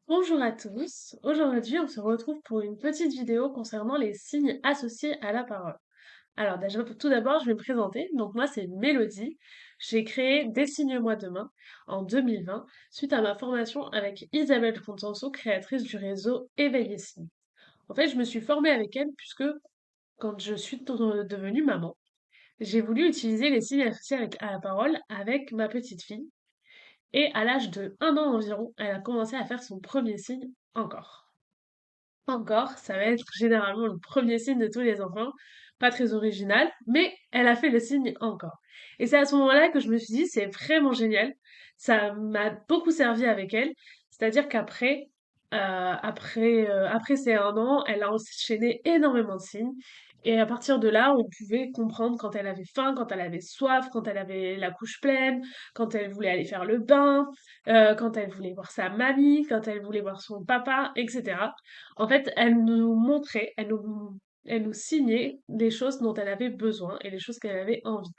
Bonjour à tous, aujourd'hui on se retrouve pour une petite vidéo concernant les signes associés à la parole. Alors déjà, tout d'abord je vais me présenter, donc moi c'est Mélodie, j'ai créé Dessine-moi demain en 2020 suite à ma formation avec Isabelle Contenson, créatrice du réseau Éveil et Signes. En fait je me suis formée avec elle puisque quand je suis devenue maman, j'ai voulu utiliser les signes associés à la parole avec ma petite fille et à l'âge de 1 an environ, elle a commencé à faire son premier signe encore. Encore, ça va être généralement le premier signe de tous les enfants, pas très original, mais elle a fait le signe encore. Et c'est à ce moment-là que je me suis dit, c'est vraiment génial. Ça m'a beaucoup servi avec elle. C'est-à-dire qu'après, après ces 1 an, elle a enchaîné énormément de signes. Et à partir de là, on pouvait comprendre quand elle avait faim, quand elle avait soif, quand elle avait la couche pleine, quand elle voulait aller faire le bain, quand elle voulait voir sa mamie, quand elle voulait voir son papa, etc. En fait, elle nous montrait, elle nous signait les choses dont elle avait besoin et les choses qu'elle avait envie.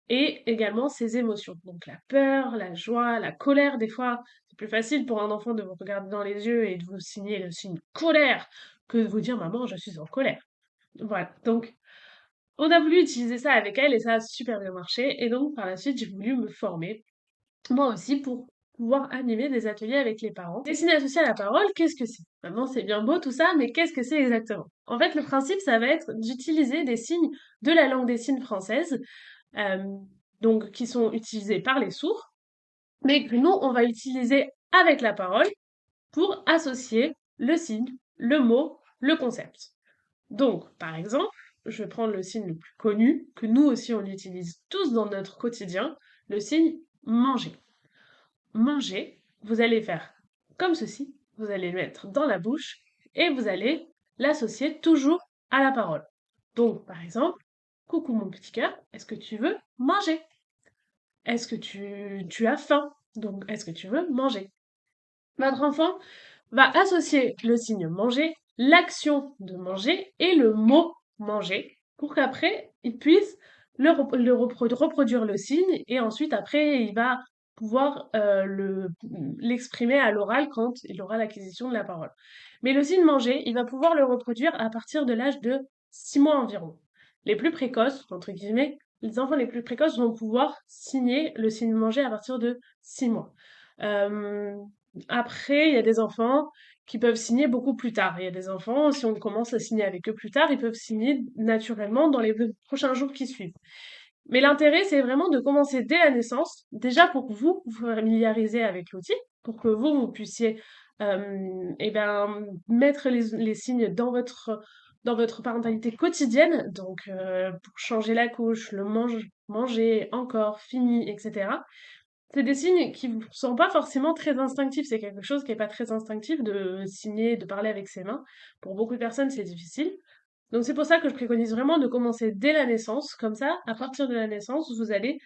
Et également ses émotions. Donc la peur, la joie, la colère, des fois, c'est plus facile pour un enfant de vous regarder dans les yeux et de vous signer le signe colère que de vous dire maman, je suis en colère. Voilà. Donc, on a voulu utiliser ça avec elle et ça a super bien marché. Et donc, par la suite, j'ai voulu me former moi aussi pour pouvoir animer des ateliers avec les parents. Dessiner associé à la parole, qu'est-ce que c'est? Maintenant, c'est bien beau tout ça, mais qu'est-ce que c'est exactement? En fait, le principe, ça va être d'utiliser des signes de la langue des signes française, euh, donc qui sont utilisés par les sourds, mais que nous, on va utiliser avec la parole pour associer le signe, le mot, le concept. Donc, par exemple, je vais prendre le signe le plus connu, que nous aussi on utilise tous dans notre quotidien, le signe manger. Manger, vous allez faire comme ceci, vous allez le mettre dans la bouche et vous allez l'associer toujours à la parole. Donc, par exemple, coucou mon petit cœur, est-ce que tu veux manger? Est-ce que tu as faim? Donc, est-ce que tu veux manger? Votre enfant va associer le signe manger, l'action de manger et le mot manger pour qu'après il puisse reproduire le signe et ensuite après il va pouvoir l'exprimer à l'oral quand il aura l'acquisition de la parole. Mais le signe manger, il va pouvoir le reproduire à partir de l'âge de 6 mois environ. Les plus précoces, entre guillemets, les enfants les plus précoces vont pouvoir signer le signe manger à partir de 6 mois. Euh, Après, il y a des enfants qui peuvent signer beaucoup plus tard. Il y a des enfants, si on commence à signer avec eux plus tard, ils peuvent signer naturellement dans les prochains jours qui suivent. Mais l'intérêt, c'est vraiment de commencer dès la naissance, déjà pour que vous vous familiariser avec l'outil, pour que vous puissiez eh ben, mettre les signes dans votre parentalité quotidienne, donc pour changer la couche, manger, encore, fini, etc. C'est des signes qui ne sont pas forcément très instinctifs. C'est quelque chose qui n'est pas très instinctif de signer, de parler avec ses mains. Pour beaucoup de personnes, c'est difficile. Donc c'est pour ça que je préconise vraiment de commencer dès la naissance. Comme ça, à partir de la naissance, vous allez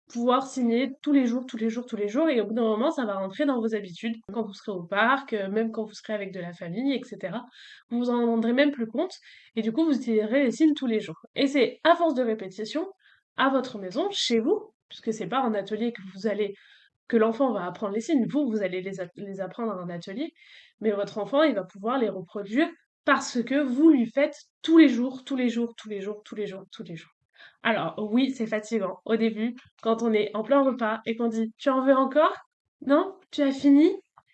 pouvoir signer tous les jours, tous les jours, tous les jours. Et au bout d'un moment, ça va rentrer dans vos habitudes. Quand vous serez au parc, même quand vous serez avec de la famille, etc. Vous vous en rendrez même plus compte. Et du coup, vous utiliserez les signes tous les jours. Et c'est à force de répétition, à votre maison, chez vous, puisque c'est pas un atelier que l'enfant va apprendre les signes. Vous allez les apprendre à un atelier, mais votre enfant, il va pouvoir les reproduire parce que vous lui faites tous les jours, tous les jours, tous les jours, tous les jours, tous les jours. Alors oui, c'est fatigant au début, quand on est en plein repas et qu'on dit «Tu en veux encore? Non? Tu as fini?»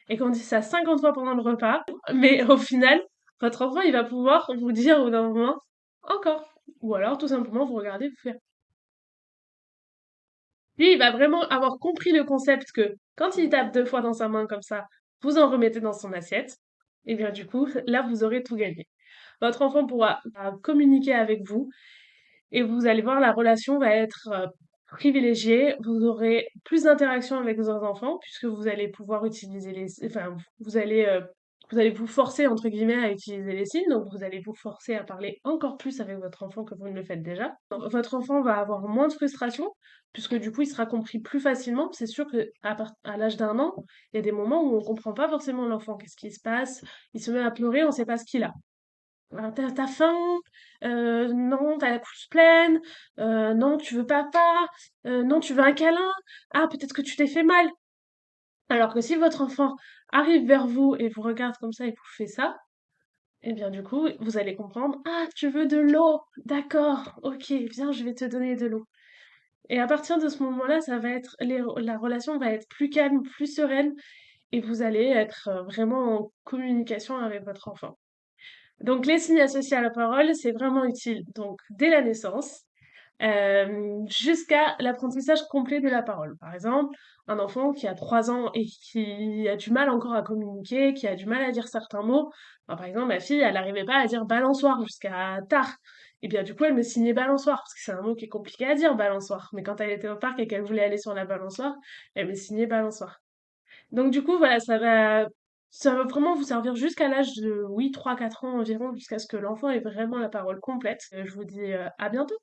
et qu'on dit ça 50 fois pendant le repas, mais au final, votre enfant, il va pouvoir vous dire au bout d'un moment «Encore!» ou alors tout simplement vous regardez, vous faire lui, il va vraiment avoir compris le concept que quand il tape 2 fois dans sa main comme ça, vous en remettez dans son assiette. Et bien du coup, là, vous aurez tout gagné. Votre enfant pourra communiquer avec vous et vous allez voir, la relation va être privilégiée. Vous aurez plus d'interaction avec vos enfants puisque vous allez pouvoir utiliser enfin, vous allez vous forcer entre guillemets à utiliser les signes. Donc vous allez vous forcer à parler encore plus avec votre enfant que vous ne le faites déjà. Donc, votre enfant va avoir moins de frustration puisque du coup il sera compris plus facilement. C'est sûr que à l'âge d'1 an, il y a des moments où on comprend pas forcément l'enfant. Qu'est-ce qui se passe? Il se met à pleurer, on sait pas ce qu'il a. T'as faim? Non, t'as la couche pleine? Non, tu veux papa? Non, tu veux un câlin? Ah, peut-être que tu t'es fait mal. Alors que si votre enfant arrive vers vous et vous regarde comme ça et vous fait ça, eh bien du coup, vous allez comprendre, ah, tu veux de l'eau, d'accord, ok, viens, je vais te donner de l'eau. Et à partir de ce moment-là, ça va être, la relation va être plus calme, plus sereine, et vous allez être vraiment en communication avec votre enfant. Donc les signes associés à la parole, c'est vraiment utile. Donc dès la naissance, jusqu'à l'apprentissage complet de la parole. Par exemple, un enfant qui a 3 ans et qui a du mal encore à communiquer, qui a du mal à dire certains mots. Enfin, par exemple, ma fille, elle n'arrivait pas à dire balançoire jusqu'à tard. Et bien du coup, elle me signait balançoire, parce que c'est un mot qui est compliqué à dire, balançoire. Mais quand elle était au parc et qu'elle voulait aller sur la balançoire, elle me signait balançoire. Donc du coup, voilà, ça va vraiment vous servir jusqu'à l'âge de, oui, 3 4 ans environ, jusqu'à ce que l'enfant ait vraiment la parole complète. Je vous dis à bientôt.